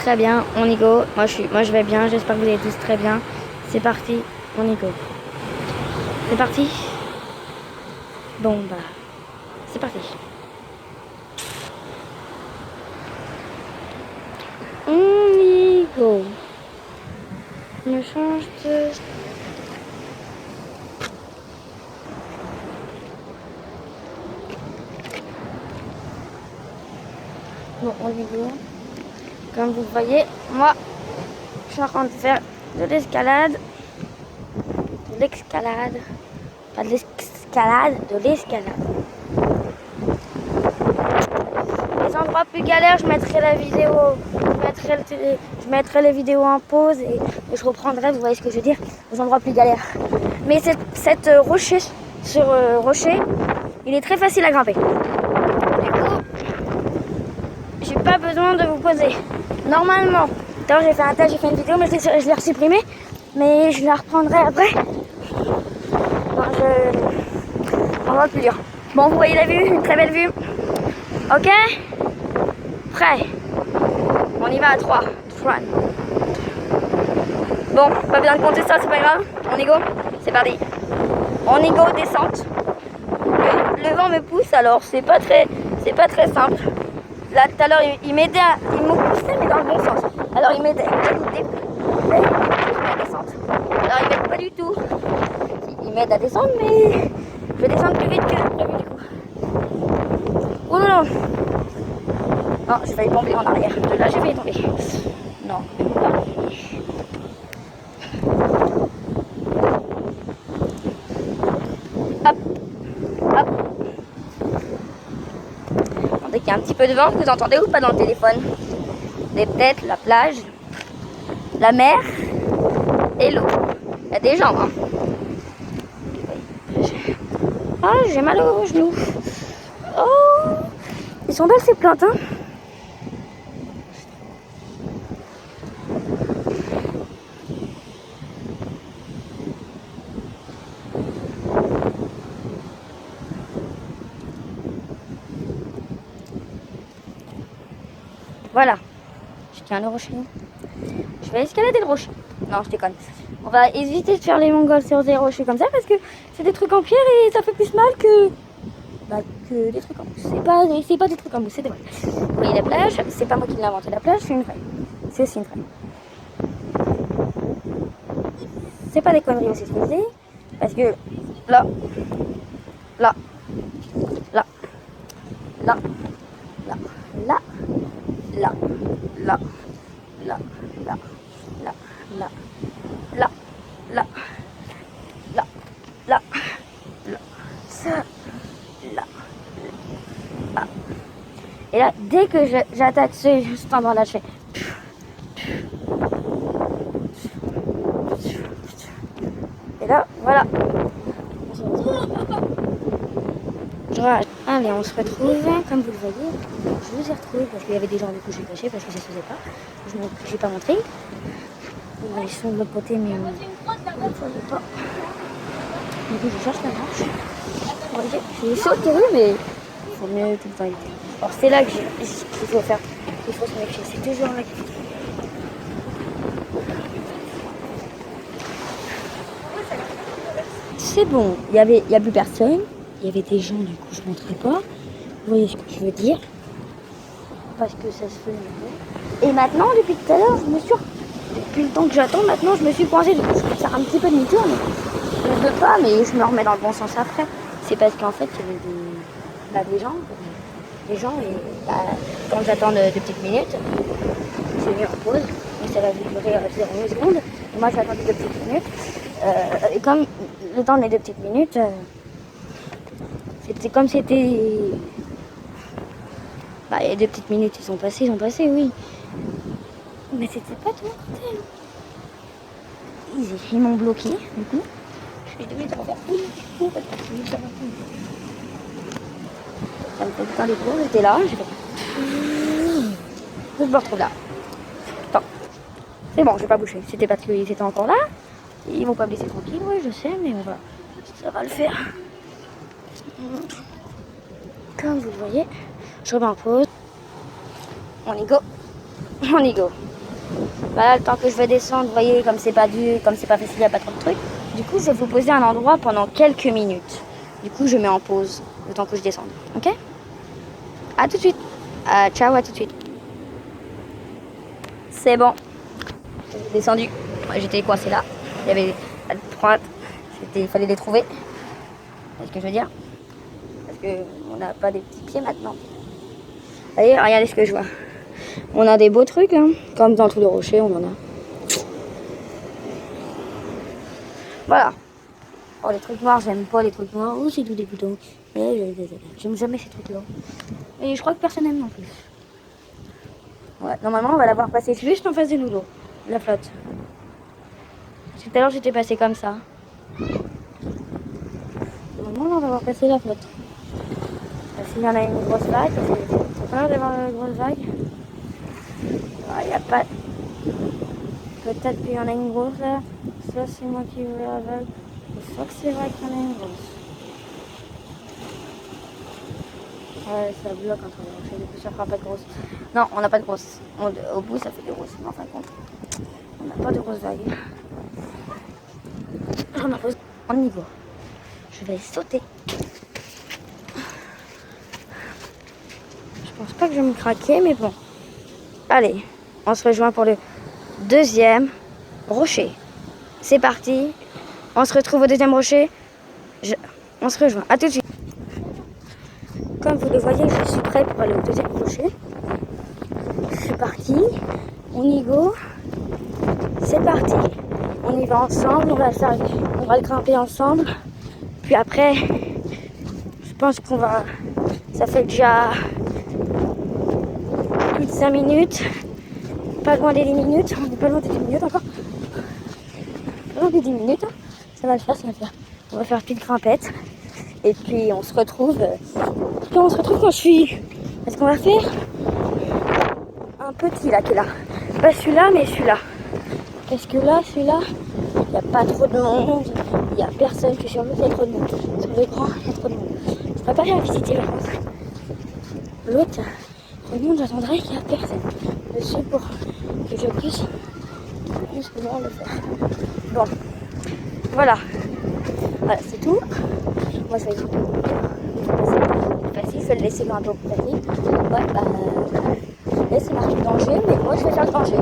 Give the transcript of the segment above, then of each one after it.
très bien, on y go. Moi je vais bien, j'espère que vous allez tous très bien. C'est parti, on y go. C'est parti. Bon bah, c'est parti. On y go. Je me change de... Bon, on y go. Comme vous le voyez, moi, je suis en train de faire de l'escalade. De l'escalade. Pas de l'escalade, de l'escalade. Les endroits plus galères, je mettrai la vidéo, je mettrai les vidéos en pause et je reprendrai, vous voyez ce que je veux dire, les endroits plus galères. Mais cette rocher sur rocher, il est très facile à grimper. Du coup, j'ai pas besoin de vous poser. Normalement, d'ailleurs j'ai fait un test, j'ai fait une vidéo, mais je l'ai resupprimée, mais je la reprendrai après. On va plus dur. Bon, vous voyez la vue, une très belle vue. Ok? Prêt? On y va à 3. Bon, pas besoin de compter ça, c'est pas grave. On y go? C'est parti. On y go, descente. Le vent me pousse, alors c'est pas très simple. Là, tout à l'heure, il m'aidait il me poussait, mais dans le bon sens. Alors, il m'aidait à la descente. Alors, il m'aide pas du tout. Il m'aide à descendre, mais je vais descendre plus vite que prévu du coup. Oh non, non. Non, j'ai failli tomber en arrière. De là, j'ai failli tomber. Non, là. Hop, hop. Dès qu'il y a un petit peu de vent, vous entendez ou pas dans le téléphone? Des têtes, la plage, la mer et l'eau. Il y a des gens, hein. Ah, j'ai mal aux genoux. Oh, ils sont belles ces plantes, hein. Voilà, je tiens le rocher. Je vais escalader le rocher. Non, je déconne. On va éviter de faire les mongols sur des rochers comme ça parce que c'est des trucs en pierre et ça fait plus mal que des trucs en mousse. C'est pas des trucs en mousse, c'est des vrais. Vous voyez la plage, c'est pas moi qui l'ai inventé la plage, c'est une vraie. C'est aussi une vraie. C'est pas des conneries aussi ce que je dis, parce que là, là, là, là, là, là, là, là, là, là, là, là, là, là, là, là, là, ça, là, là. Et là, dès que j'attaque cet endroit-là, je fais... Et là, voilà. Allez, on se retrouve, comme vous le voyez. Je vous ai retrouvé parce qu'il y avait des gens du coup je suis cachée parce que ça se faisait pas. Je n'ai pas montré. Ils sont de l'autre côté mais vous ne voyez pas. Du coup je cherche la marche. Vous voyez, j'ai sauté mais il faut mieux tout le temps éviter. Alors c'est là qu'il faut faire, qu'il faut se méfier. C'est toujours là qu'il faut. C'est bon, il y a plus personne. Il y avait des gens, du coup, je ne montrais pas. Vous voyez ce que je veux dire? Parce que ça se fait mieux. Et maintenant, depuis tout à l'heure, depuis le temps que j'attends, maintenant, je me suis coincée. Du coup, je vais faire un petit peu de demi-tour. Je ne veux pas, mais je me remets dans le bon sens après. C'est parce qu'en fait, il y avait des gens. Et quand j'attends de petites minutes, j'ai mis en pause. Mais ça va durer 0 secondes. Et moi, j'ai attendu 2 petites minutes. Et comme le temps des 2 petites minutes... c'est comme c'était... Bah, il y a 2 petites minutes, ils sont passés, oui. Mais c'était pas de mon côté. Ils m'ont bloqué, du coup. Je devais te refaire tout. Ça me fait tout le temps des cours, j'étais là, j'ai fait... Je me retrouve là. Attends. C'est bon, je vais pas bouger. C'était parce qu'ils étaient encore là. Ils vont pas me laisser tranquille, oui, je sais, mais ça va le faire. Comme vous le voyez, je remets en pause. On y go. Voilà, le temps que je vais descendre, vous voyez, comme c'est pas facile, il n'y a pas trop de trucs. Du coup, je vais vous poser un endroit pendant quelques minutes. Du coup, je mets en pause le temps que je descende. Ok? À tout de suite. Ciao, à tout de suite. C'est bon. J'ai descendu. J'étais coincée là. Il y avait la pointe. Il fallait les trouver. C'est ce que je veux dire. Parce qu'on n'a pas des petits pieds maintenant. Allez, regardez ce que je vois. On a des beaux trucs, hein. Comme dans tous les rochers, on en a. Voilà. Oh, les trucs noirs, j'aime pas les trucs noirs. Oh, c'est tout dégoûtant. J'aime jamais ces trucs-là. Et je crois que personne n'aime non plus. Ouais, normalement, on va l'avoir passé juste en face de nous, l'eau. La flotte. Parce que tout à l'heure, j'étais passé comme ça. Normalement, on va avoir passé la flotte. S'il y en a une grosse vague, c'est pas d'avoir une grosse vague. Il n'y a pas... Peut-être qu'il y en a une grosse là. Ça, c'est moi qui veux la vague. Je crois que c'est vrai qu'il y en a une grosse. Ouais, ça bloque entre les rochers, du coup ça fera pas de grosse. Non, on n'a pas de grosse. Au bout, ça fait des grosses, mais en fin de compte, on n'a pas de grosses vagues. Je m'impose en niveau. Je vais sauter. Je pense pas que je vais me craquer, mais bon. Allez, on se rejoint pour le deuxième rocher. C'est parti. On se retrouve au deuxième rocher. On se rejoint. À tout de suite. Comme vous le voyez, je suis prêt pour aller au deuxième rocher. Je suis parti. On y go. C'est parti. On y va ensemble. On va le grimper ensemble. Puis après, je pense qu'on va... Ça fait déjà plus de 5 minutes. Pas loin des 10 minutes. On n'est pas loin des 10 minutes encore. Pas loin des 10 minutes. Ça va le faire, ça va le faire. On va faire une petite grimpette. Et puis on se retrouve. Quand je suis. Est-ce qu'on va faire un petit là qui est là. Pas celui-là, mais celui-là. Parce que là, celui-là, il n'y a pas trop de monde. Il n'y a personne. Je suis sûre qu'il y a trop de monde. Sur l'écran, il y a trop de monde. Je préparais à visiter par contre. L'autre, le monde, j'attendrai qu'il n'y a personne. Je suis pour que je puisse pouvoir le faire. Bon, voilà. Voilà, c'est tout. Moi, je vais être facile. Je vais le laisser un peu plus facile. Ouais, bah, là, c'est marqué danger, mais moi, je vais faire le danger.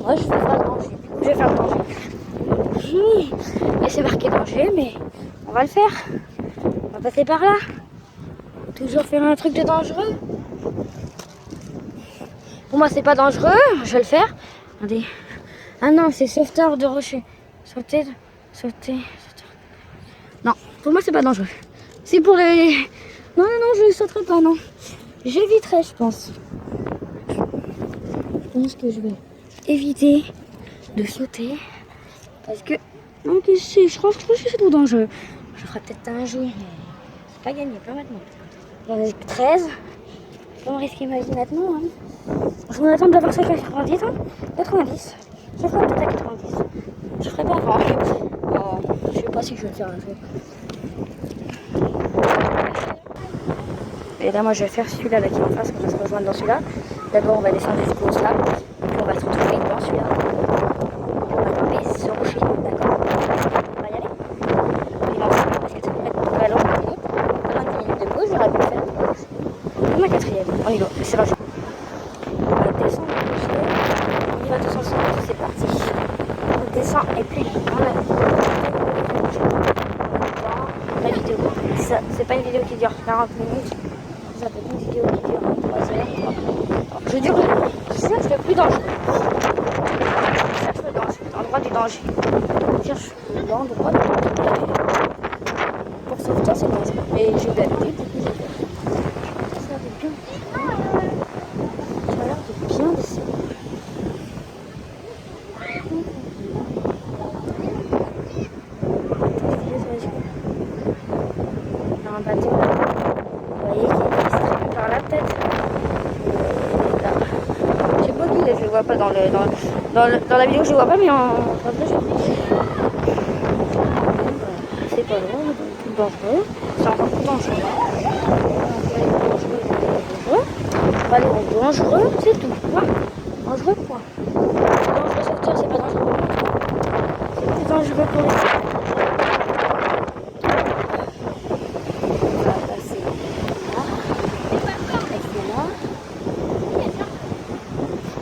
Moi, je vais faire le danger. Du coup, je vais faire le danger. Là, c'est marqué danger, mais on va le faire. On va passer par là. Toujours faire un truc de dangereux. Pour moi, c'est pas dangereux. Je vais le faire. Attendez. Ah non, c'est sauveteur de rocher. Sauter. Non, pour moi, c'est pas dangereux. C'est pour les... Non, je ne sauterai pas, non. J'éviterai, je pense. Je pense que je vais éviter de sauter. Parce que... Non, je crois que c'est trop dangereux. Je ferai peut-être un jour, mais c'est pas gagné, pas maintenant. J'en ai 13. Je vais me risquer ma vie maintenant. Hein. Je m'attends d'avoir ça à 90, hein. 90. Je ferai peut-être à 90. Je ferai pas avant. Je sais pas si je vais le faire un jour. Et là, moi, je vais faire celui-là là, qui est en face. On va se rejoindre dans celui-là. D'abord, on va descendre jusqu'au slab. Et puis, on va se retrouver dans celui-là. Et on va tomber ce rocher. D'accord? On va y aller. On y va ensemble parce que ça peut être pas long de 10 minutes. Pas loin de 10 minutes de pause. J'aurais pu le faire. On a quatrième. On y va. C'est parti. On va descendre le rocher. On y va tous ensemble. C'est parti. On descend et puis on a la vidéo. C'est pas une vidéo qui dure 40 minutes. Ça peut être une vidéo qui dure 3 heures. Je cherche le plus dangereux. Je cherche le danger, l'endroit du danger. Je cherche l'endroit du danger. Pour sauveteur, c'est dangereux. Et j'ai l'habitude, du coup, j'ai fait. Ça a l'air de bien descendre. Il y a un bateau là. Vous voyez qu'il est distribué par la tête. Je sais pas qui est, je le vois pas dans la vidéo, je le vois pas, mais en vrai, je le vois. C'est pas loin, donc dangereux. C'est encore plus dangereux. On va aller au dangereux, c'est tout. Dangereux, dangereux quoi. C'est dangereux sortir, c'est pas dangereux pour moi. C'est dangereux pour les... On va passer là. Et là.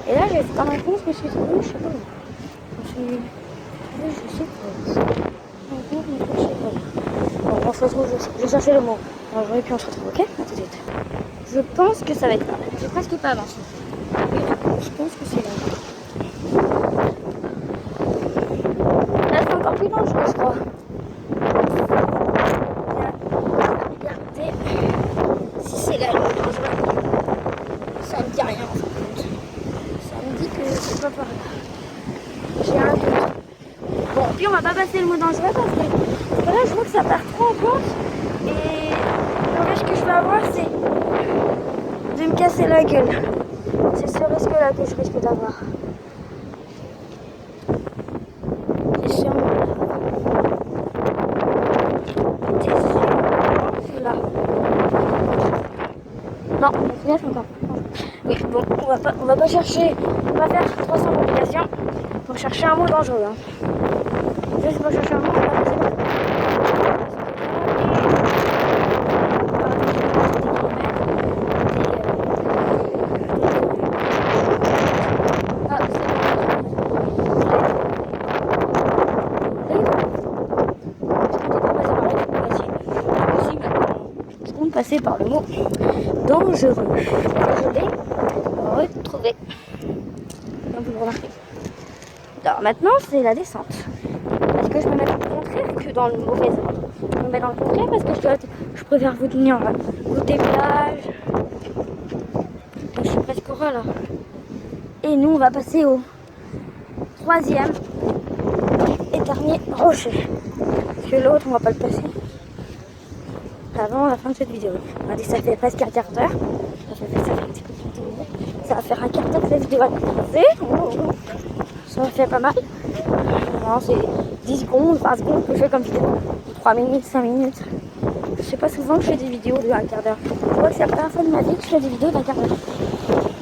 Et là, j'ai fait un réponse, je me suis trouvée, je sais pas où. Je sais pas. Je sais pas. Bon, on se retrouve, je vais chercher le mot. Dangereux et puis on se retrouve, ok? À tout de suite. Je pense que ça va être là. J'ai presque pas avancé. Je pense que c'est là. Là, c'est encore plus dangereux, je crois. Regardez. Si c'est là, ça me dit rien en fait. Ça me dit que c'est pas par là. J'ai un doute. Bon, puis on va pas passer le mot dangereux parce que là, je vois que ça part trop en compte. Et le risque que je vais avoir, c'est de me casser la gueule. C'est ce risque-là que je risque d'avoir. C'est sûrement là. C'est là. Non, c'est là, c'est encore. Oui, bon, on va pas chercher. On va faire 300 complications pour chercher un mot dangereux. Hein. Juste pour chercher un mot, on va passer par là. Passer par le mot dangereux. Je l'ai retrouvé. Comme vous le remarquez. Alors maintenant, c'est la descente. Parce que je me mets dans le contraire que dans le mauvais ordre. Je me mets dans le contraire parce que je préfère vous tenir au déblage. Je suis presque au ras là. Et nous, on va passer au 3e et dernier rocher. Parce que l'autre, on va pas le passer avant la fin de cette vidéo. Regardez, ça fait presque un quart d'heure. Ça fait un petit peu plus de temps. Ça va faire un quart d'heure que la vidéo va commencer. Ça va faire pas mal. Non, c'est 10 secondes, 20 secondes que je fais comme vidéo. 3 minutes, 5 minutes. Je sais pas souvent que je fais des vidéos de un quart d'heure. Je crois que c'est la première fois de ma vie que je fais des vidéos d'un quart d'heure.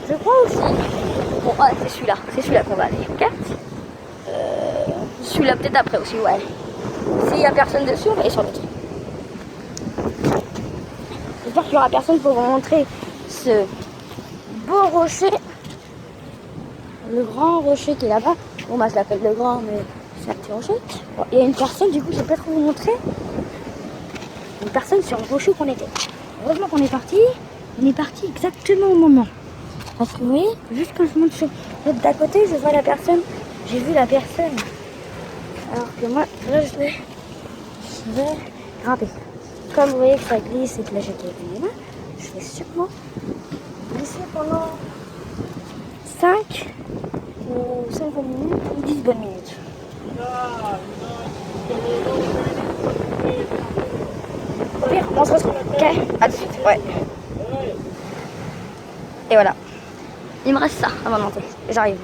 Je crois aussi. Bon, ouais, c'est celui-là qu'on va aller, ok? Celui-là peut-être après aussi, ouais. S'il y a personne dessus, on va aller sur l'autre. J'espère qu'il n'y aura personne pour vous montrer ce beau rocher. Le grand rocher qui est là-bas. Bon, moi je l'appelle le grand, mais c'est un petit rocher. Bon, il y a une personne, du coup, je ne vais pas trop vous montrer. Une personne sur le rocher qu'on était. Heureusement qu'on est parti. On est parti exactement au moment. Parce que vous voyez, juste quand je monte sur l'autre d'à côté, je vois la personne. J'ai vu la personne. Alors que moi, là, je vais grimper. Comme vous voyez que ça glisse et que là j'ai quelques mains, je vais sûrement glisser pendant 5 ou 5 minutes ou 10 bonnes minutes. Au pire, on se retrouve. Ok, à tout de suite. Ouais. Et voilà. Il me reste ça avant de monter. J'arrive.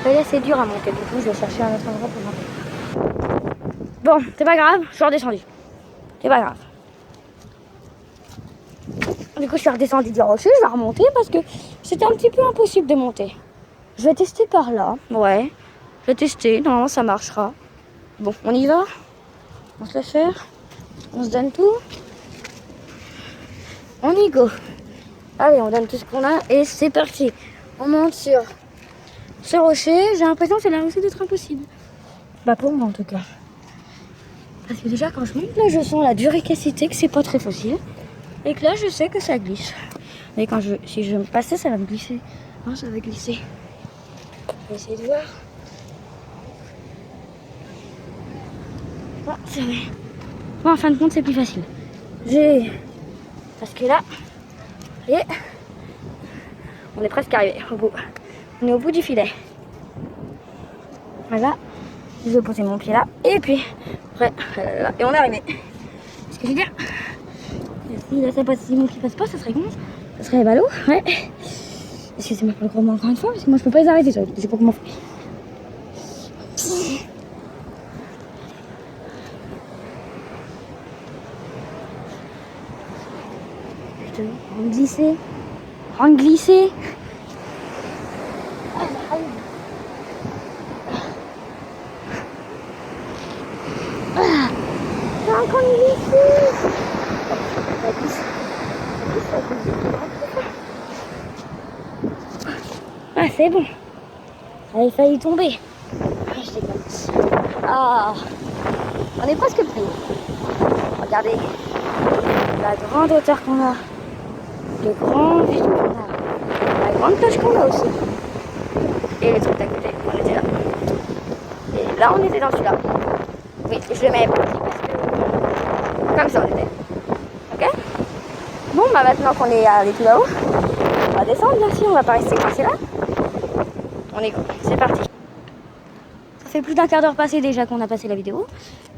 Et là c'est dur à monter, du coup je vais chercher un autre endroit pour monter. Bon, c'est pas grave, je suis redescendu. C'est pas grave. Du coup, je suis redescendue du rocher, je vais remonter parce que c'était un petit peu impossible de monter. Je vais tester par là, ouais. Je vais tester, normalement ça marchera. Bon, on y va. On se laisse faire. On se donne tout. On y go. Allez, on donne tout ce qu'on a et c'est parti. On monte sur ce rocher. J'ai l'impression que ça a l'air aussi d'être impossible. Bah pour moi en tout cas. Parce que déjà quand je monte là, je sens la duricacité, que c'est pas très facile. Et que là, je sais que ça glisse. Mais si je me passais, ça va me glisser. Non, ça va glisser. Je vais essayer de voir. Ah, c'est vrai. Bon, en fin de compte, c'est plus facile. Parce que là, vous voyez, on est presque arrivé au bout. On est au bout du filet. Voilà. Je vais poser mon pied là. Et puis, après, là, et on est arrivé. Ce que je veux dire, si mon pied passe pas, ça serait con. Ça serait ballot, ouais. Excusez-moi pour le gros mot encore une fois, parce que moi je peux pas les arrêter, je sais pas comment faire. Putain, on glisser. qu'on est ici. Ah, c'est bon. Ça avait failli tomber. Ah, je déconne. Ah, on est presque plus haut. Regardez la grande hauteur qu'on a, le grand vue qu'on a, la grande plage qu'on a aussi. Et les trucs d'à côté, on était là. Et là, on était dans celui-là. Oui, je le mets petit parce que comme ça on était. Ok? Bon, bah maintenant qu'on est allé tout là-haut, on va descendre bien sûr, on va pas rester coincé là. On est go, c'est parti. Ça fait plus d'un quart d'heure passé déjà qu'on a passé la vidéo.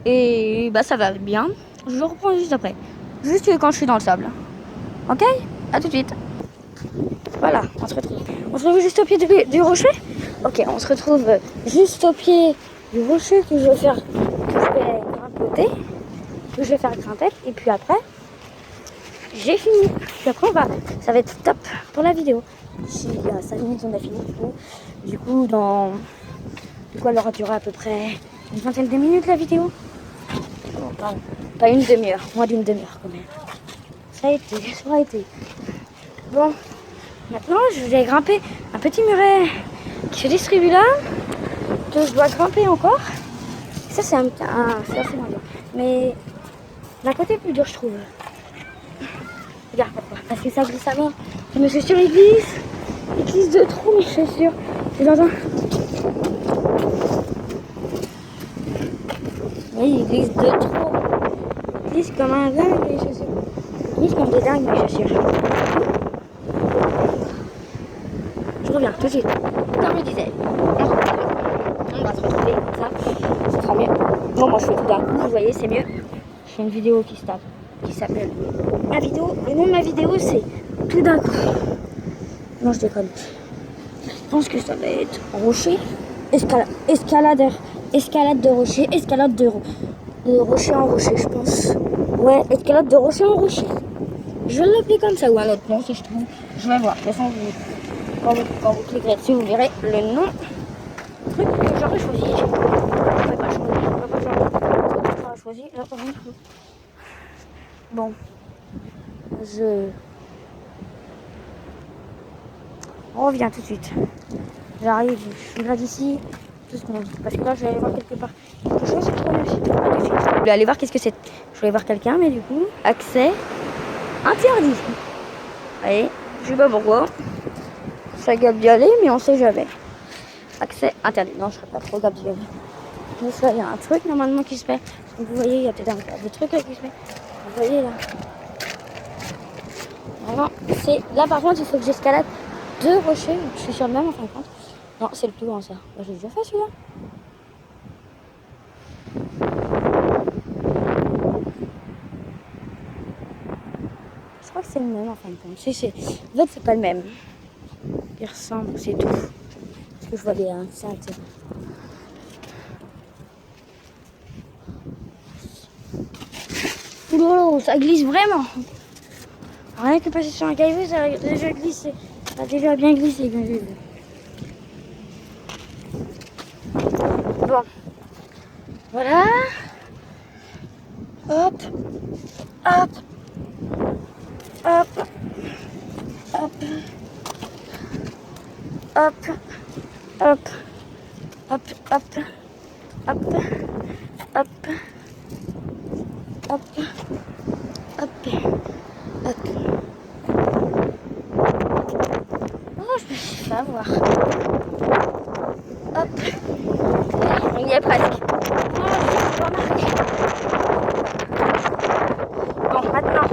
Et bah ça va bien. Je le reprends juste après. Juste quand je suis dans le sable. Ok? À tout de suite. Voilà, on se retrouve. On se retrouve juste au pied du rocher. Ok, on se retrouve juste au pied du rocher que je vais faire grimper, que je vais faire grimper. Et puis après, j'ai fini. Puis après, ça va être top pour la vidéo. D'ici 5 minutes, on a fini. Du coup, elle aura duré à peu près une vingtaine de minutes la vidéo. Bon, pas une demi-heure, moins d'une demi-heure quand même. Ça a été. Bon, maintenant, je vais grimper un petit muret qui se distribue là, que je dois grimper encore. Ça, c'est c'est assez moins dur. Mais d'un côté plus dur, je trouve. Regarde pourquoi. Parce que ça glisse à mort. Mes chaussures, ils glissent de trop, mes chaussures. Tu l'entends? Oui, ils glissent de trop. Ils glissent comme un dingue, mes chaussures. Ils glissent comme des dingues, mes chaussures. Je reviens tout de suite. Comme je disais, on va se retrouver comme ça. Ça sera mieux. Bon, moi, je fais tout d'un coup. Vous voyez, c'est mieux. Je fais une vidéo qui s'appelle le nom de ma vidéo, c'est tout d'un coup. Non, je déconne. Je pense que ça va être rocher, escalade de rocher, escalade de rocher en rocher, je pense. Ouais, escalade de rocher en rocher. Je vais l'appeler comme ça ou un autre nom si je trouve. Je vais voir. De toute façon, quand vous cliquerez dessus, vous verrez le nom truc que j'aurais choisi. Je pas choisi. Là, bon, on revient tout de suite. J'arrive, je suis là d'ici, tout ce monde. Parce que là, je vais aller voir quelque part. Quelque chose, c'est trop réussi. Je voulais aller voir qu'est-ce que c'est. Je voulais voir quelqu'un, mais du coup, accès interdit. Allez, je sais pas pourquoi. Ça gabe d'y aller, mais on sait jamais. Accès interdit. Non, je serais pas trop gabe d'y aller. Mais ça, il y a un truc normalement qui se fait. Donc, vous voyez, il y a peut-être des trucs là qui se fait. Vous voyez là. Vraiment, c'est là par contre, il faut que j'escalade 2 rochers. Je suis sur le même en fin de compte. Non, c'est le plus grand ça. Bah, j'ai déjà fait celui-là. Je crois que c'est le même en fin de compte. En fait, c'est pas le même. Il ressemble, c'est tout. Parce que je vois des cintres. Oulolo, ça glisse vraiment. Rien que passer sur un caillou, ça a déjà glissé. Ça a déjà bien glissé, comme j'ai vu. Bon. Voilà. Hop. Hop. Hop. Hop. Hop. Hop. Hop. Hop. Hop. Hop. Hop. Hop. Hop. Oh, je me suis fait avoir. Hop. On y est presque. Bon, maintenant,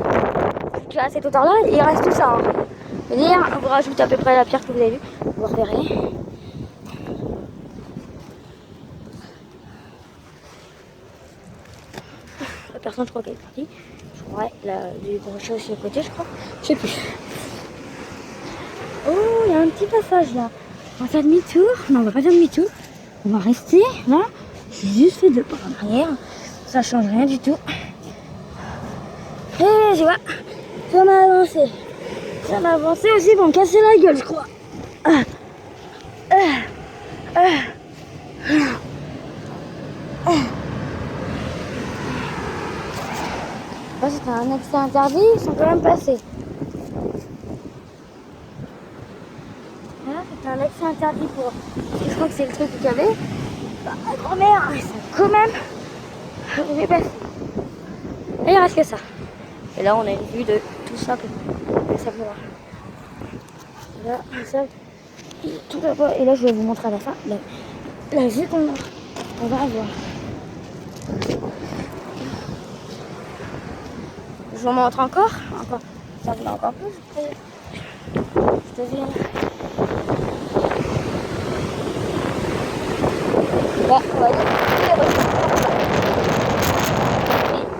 tu as cette hauteur-là, il reste tout ça. Hein. C'est-à-dire, on vous rajoute à peu près la pierre que vous avez vue. Vous reverrez. La personne, je crois qu'elle est partie. Je crois, du crochet aussi à côté, je crois. Je sais plus. Oh, il y a un petit passage là. On va faire demi-tour. Non, on va pas faire demi-tour. On va rester là. J'ai juste fait 2 pas en arrière. Ça change rien du tout. Et tu vois, ça m'a avancé. Ça m'a avancé aussi pour me casser la gueule, je crois. c'est un accès interdit, ils sont quand même passés. Voilà, c'était un accès interdit pour... Je crois que c'est le truc qu'il y avait. Bah, grand-mère, ils sont quand même arrivés passés. Et il reste que ça. Et là, on a une vue de tout ça. Ça peut voir. Là, ça, tout là-bas. Et là, je vais vous montrer à la fin la vue qu'on va avoir. Je vous montre encore. Ça va encore plus. Je te viens. Là, on va dire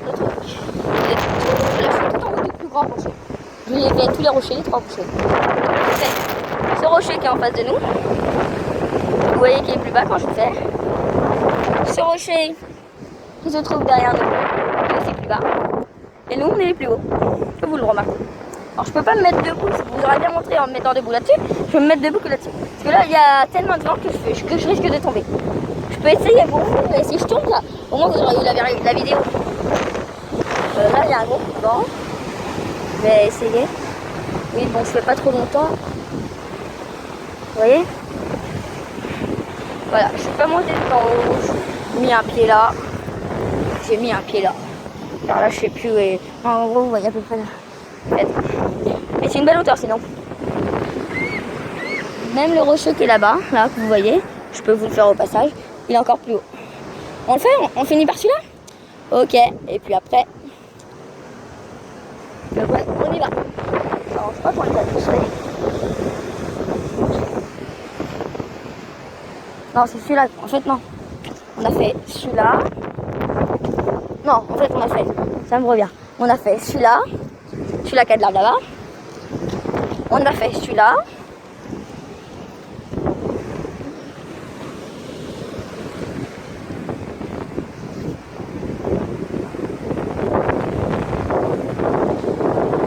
le truc. Là, je suis tout en haut du plus grand rocher. Je lui ai fait tous les rochers, les 3 rochers. Ce rocher qui est en face de nous. Vous voyez qu'il est plus bas quand je le fais. Ce rocher qui se trouve derrière nous, qui est aussi plus bas. Et nous, on est les plus hauts. Que vous le remarquez. Alors, je peux pas me mettre debout. Je vous aurais bien montré en me mettant debout là-dessus. Je peux me mettre debout que là-dessus. Parce que là, il y a tellement de vent que je risque de tomber. Je peux essayer pour vous, mais si je tombe là, au moins vous aurez eu la vidéo. Là, il y a un gros coup de vent. Je vais essayer. Oui, bon, je fais pas trop longtemps. Vous voyez? Voilà, je suis pas montée tout en haut. J'ai mis un pied là. J'ai mis un pied là. Alors là, je sais plus. Et... En gros, vous voyez à peu près là. Et c'est une belle hauteur sinon. Même le rocher qui est là-bas, là, que vous voyez, je peux vous le faire au passage, il est encore plus haut. On le fait? On finit par celui-là? Ok. Et puis après, on y va. Alors, je crois qu'on les a tous fait. Non, c'est celui-là. En fait, non. On a fait celui-là. Non, en fait, on a fait. Ça me revient. On a fait celui-là. Celui-là qui a de l'arbre là-bas. On a fait celui-là.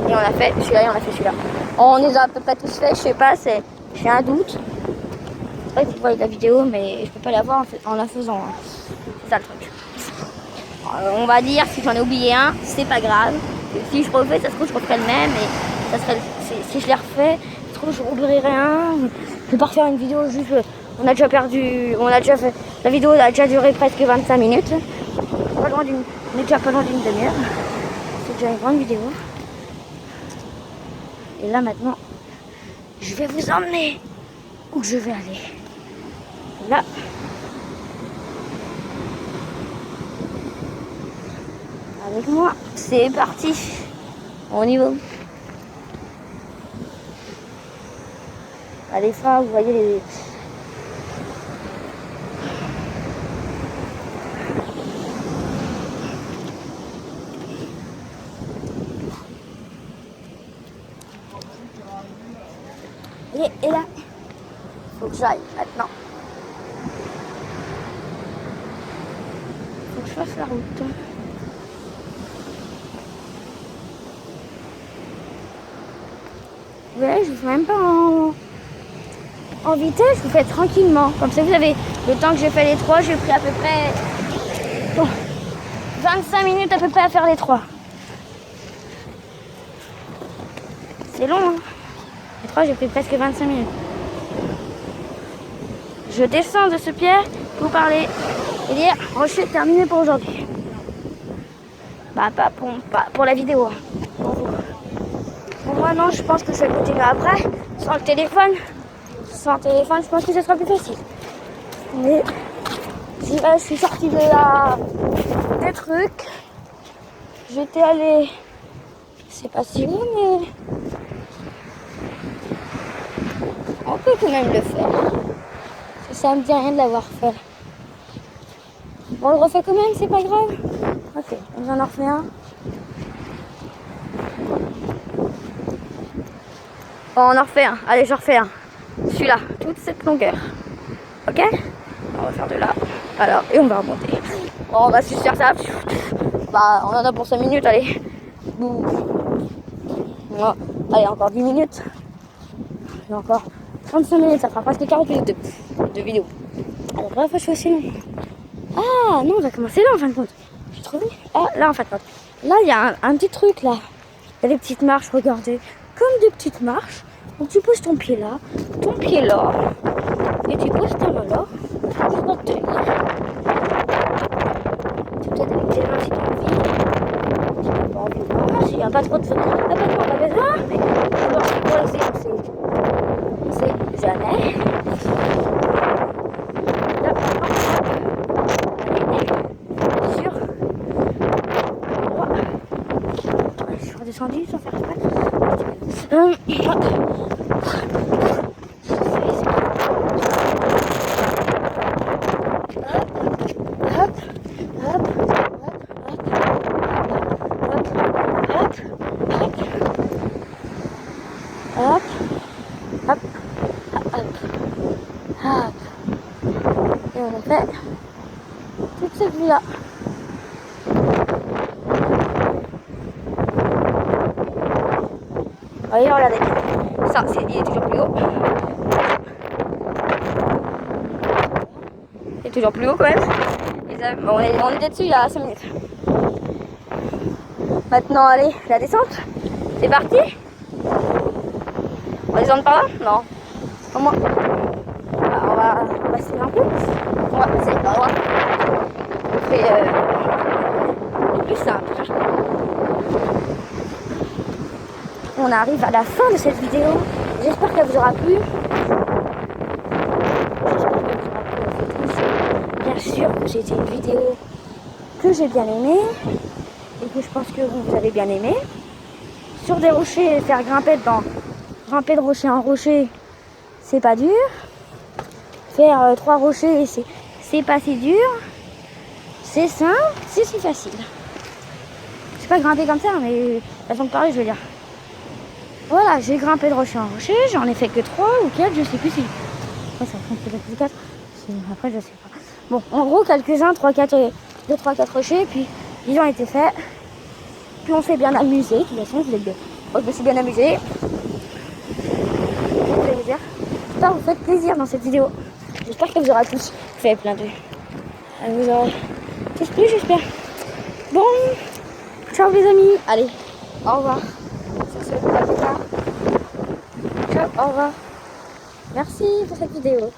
Et on a fait celui-là et on a fait celui-là. On les a à peu près tous fait, je sais pas, j'ai un doute. Je sais pas si vous voyez la vidéo, mais je peux pas la voir en la faisant. Hein. C'est ça le truc. On va dire si j'en ai oublié un, c'est pas grave. Si je refais, ça se trouve je referai le même et ça serait si je les refais, ça se trouve je rouvrirai un. Je vais pas refaire une vidéo juste. On a déjà fait. La vidéo a déjà duré presque 25 minutes. On est déjà pas loin d'une demi-heure. C'est déjà une grande vidéo. Et là maintenant, je vais vous emmener où je vais aller. Là. Avec moi, c'est parti. On y va. Allez, ça, vous voyez les... Et là, faut que j'aille maintenant. Faut que je fasse la route. Ouais, je vous fais même pas en vitesse, je vous fais tranquillement. Comme ça, vous avez le temps que j'ai fait les 3, j'ai pris à peu près 25 minutes à peu près à faire les 3. C'est long, hein. Les 3, j'ai pris presque 25 minutes. Je descends de ce pied, vous parler et dire rocher terminé pour aujourd'hui. Bah, pas pour la vidéo. Hein. Pour moi, non, je pense que je vais continuer après. Sans le téléphone. Sans téléphone, je pense que ce sera plus facile. Mais je suis sortie de là des trucs. J'étais allée. C'est pas si loin, mais on peut quand même le faire. Ça me dit rien de l'avoir fait. Bon, on le refait quand même, c'est pas grave. Ok, j'en en refais un. Bon, on en refait un. Allez, j'en refais un. Celui-là, toute cette longueur. Ok? On va faire de là. Alors, et on va remonter. Bon, on va juste faire ça. Bah, on en a pour 5 minutes, allez. Bon, allez, encore 10 minutes. Et encore 35 minutes, ça fera presque 40 minutes de vidéo. Alors, bref, je fais aussi long. Ah, non, on va commencer là en fin de compte. J'ai trouvé. Ah, là en fin de compte. Là, il y a un petit truc là. Il y a des petites marches, regardez. Comme des petites marches. Donc tu poses ton pied là, et tu poses ta main là. Pour te tenir. Tu peux peut-être avec tes mains si tu as envie. Si tu n'as pas envie, non. S'il n'y a pas trop de besoin, mais alors c'est quoi ici, on sait jamais. Là, maintenant, sur je suis redescendue sans faire exprès. Hop, hop, hop, hop, hop. Et on a fait toute cette vue là. Voyez, regardez. Ça, il est toujours plus haut. Il est toujours plus haut quand même. Bon, on était dessus il y a 5 minutes. Maintenant, allez, la descente. C'est parti. On va descendre par là? Non. Comment? On va passer un peu. On va passer par là. On fait le plus simple. On arrive à la fin de cette vidéo. J'espère qu'elle vous aura plu. Bien sûr que c'était une vidéo que j'ai bien aimée et que je pense que vous avez bien aimé. Sur des rochers, faire grimper de rocher en rocher, c'est pas dur. Faire 3 rochers, c'est pas si dur. C'est simple, c'est si facile. C'est pas grimper comme ça, mais façon de parler, je veux dire. Voilà, j'ai grimpé de rocher en rocher, j'en ai fait que 3 ou 4, je sais plus si. Ouais, ça compte peut-être 4. Après, je sais pas. Bon, en gros, quelques-uns, 2, 3, 4 rochers, puis ils ont été faits. Puis on s'est bien amusé. De toute façon, vous êtes bien. Moi, je me suis bien amusée. J'espère que vous faites plaisir dans cette vidéo. J'espère qu'elle vous aura tous fait plein de. Elle vous aura tous plu, j'espère. Bon, ciao les amis. Allez, au revoir. Sur ce, à plus tard. Ciao, au revoir. Merci pour cette vidéo.